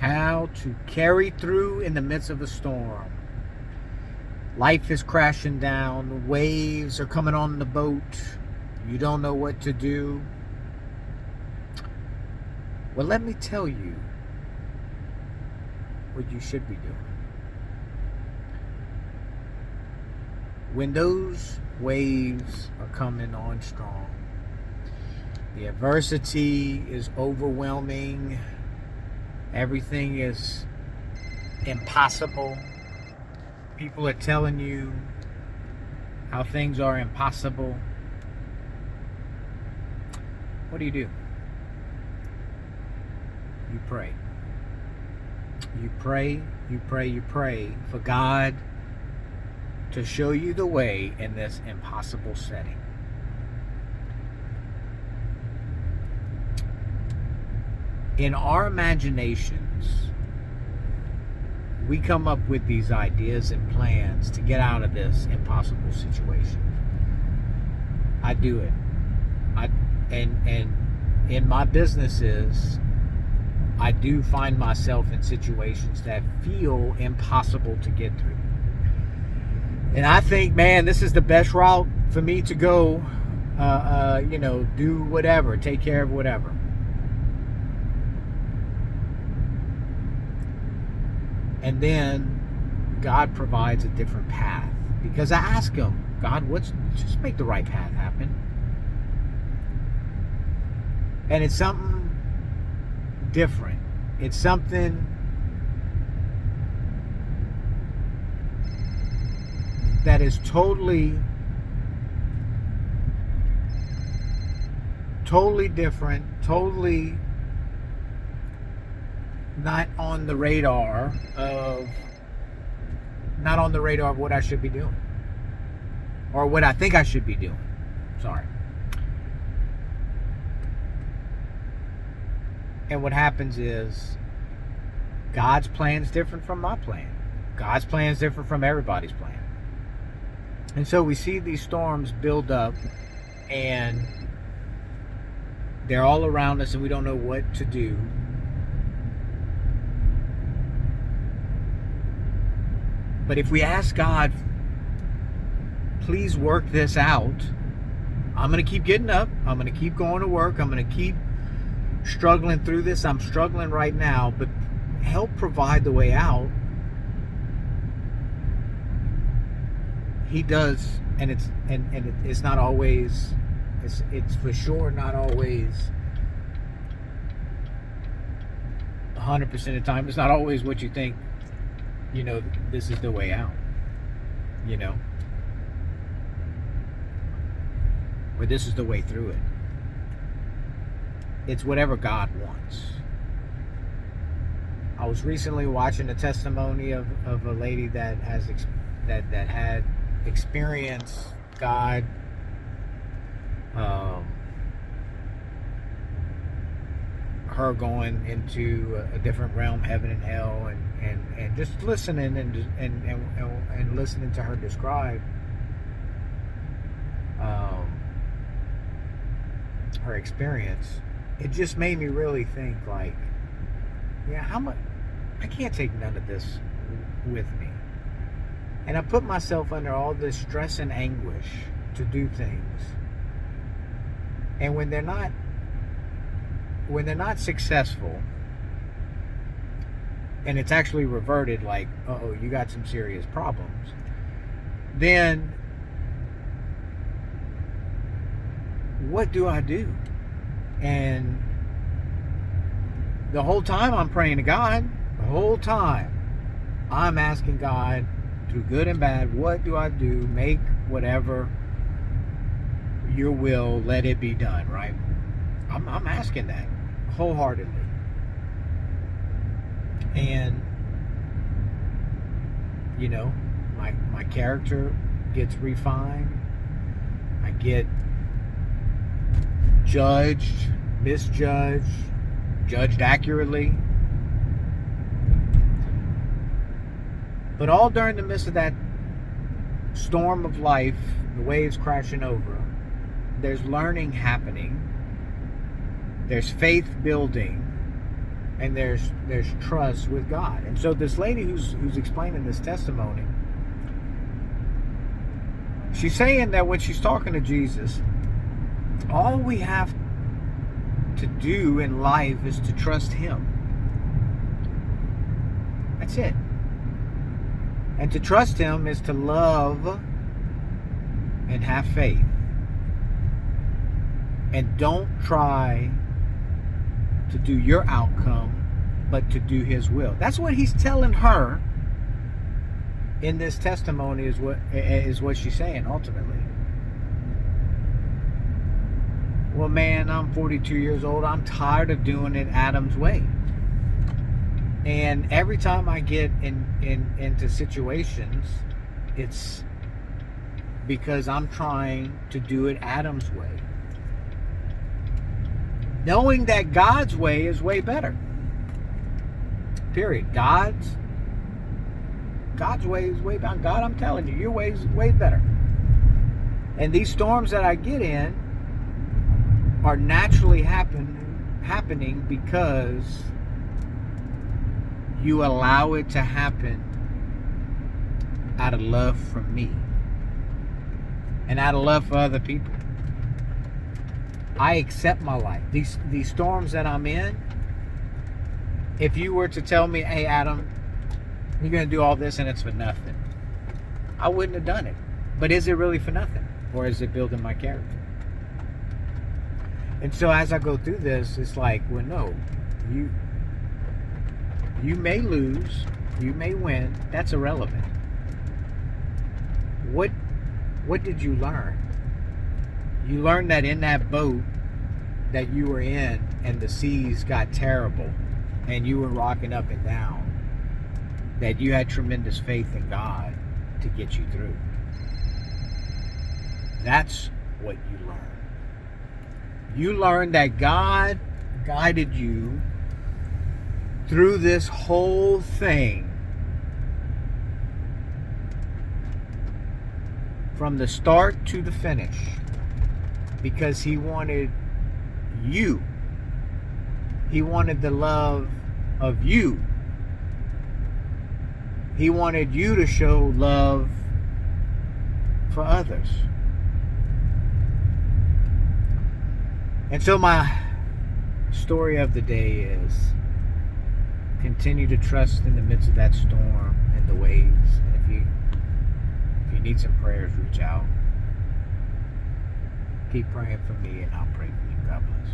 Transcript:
How to carry through in the midst of a storm. Life is crashing down. The waves are coming on the boat. You don't know what to do. Well, let me tell you what you should be doing. When those waves are coming on strong, the adversity is overwhelming. Everything is impossible. People are telling you how things are impossible. What do? You pray. You pray, you pray, you pray for God to show you the way in this impossible setting. In our imaginations, we come up with these ideas and plans to get out of this impossible situation. I do it. And in my businesses, I do find myself in situations that feel impossible to get through. And I think, man, this is the best route for me to go, do whatever, take care of whatever. And then God provides a different path. Because I ask him, God, just make the right path happen. And it's something different. It's something that is totally different, totally not on the radar of what I should be doing, or what I think I should be doing. Sorry. And what happens is God's plan is different from my plan. God's plan is different from everybody's plan. And so we see these storms build up, and they're all around us, and we don't know what to do. But if we ask God, please work this out, I'm going to keep getting up. I'm going to keep going to work. I'm going to keep struggling through this. I'm struggling right now, but help provide the way out. He does, and it's not always, it's for sure not always 100% of the time. It's not always what you think, this is the way out, or this is the way through it. It's whatever God wants. I was recently watching a testimony of a lady that had experienced God her going into a different realm, heaven and hell, and just listening and listening to her describe her experience. It just made me really think, like, how much I can't take none of this with me. And I put myself under all this stress and anguish to do things. And when they're not successful, and it's actually reverted, like, you got some serious problems, then what do I do? And the whole time I'm praying to God, the whole time I'm asking God, through good and bad, what do I do? Make whatever your will, let it be done, right? I'm asking that wholeheartedly. And my character gets refined. I get judged, misjudged, judged accurately. But all during the midst of that storm of life, the waves crashing over, there's learning happening. There's faith building. and there's trust with God. And so this lady who's explaining this testimony, she's saying that when she's talking to Jesus, all we have to do in life is to trust Him. That's it. And to trust Him is to love and have faith. And don't try to do your outcome, but to do His will. That's what He's telling her in this testimony, is what she's saying ultimately. Well, man, I'm 42 years old. I'm tired of doing it Adam's way. And every time I get into situations, it's because I'm trying to do it Adam's way, knowing that God's way is way better. Period. God's way is way better. God, I'm telling you, your way is way better. And these storms that I get in are naturally happening because you allow it to happen out of love for me and out of love for other people. I accept my life. These storms that I'm in, if you were to tell me, hey, Adam, you're going to do all this and it's for nothing, I wouldn't have done it. But is it really for nothing? Or is it building my character? And so as I go through this, it's like, well, no, you may lose, you may win. That's irrelevant. What did you learn? You learned that in that boat that you were in and the seas got terrible and you were rocking up and down, that you had tremendous faith in God to get you through. That's what you learned. You learned that God guided you through this whole thing from the start to the finish because He wanted you. He wanted the love of you. He wanted you to show love for others. And so my story of the day is continue to trust in the midst of that storm and the waves. And if you need some prayers, reach out. Keep praying for me and I'll pray for you. God bless.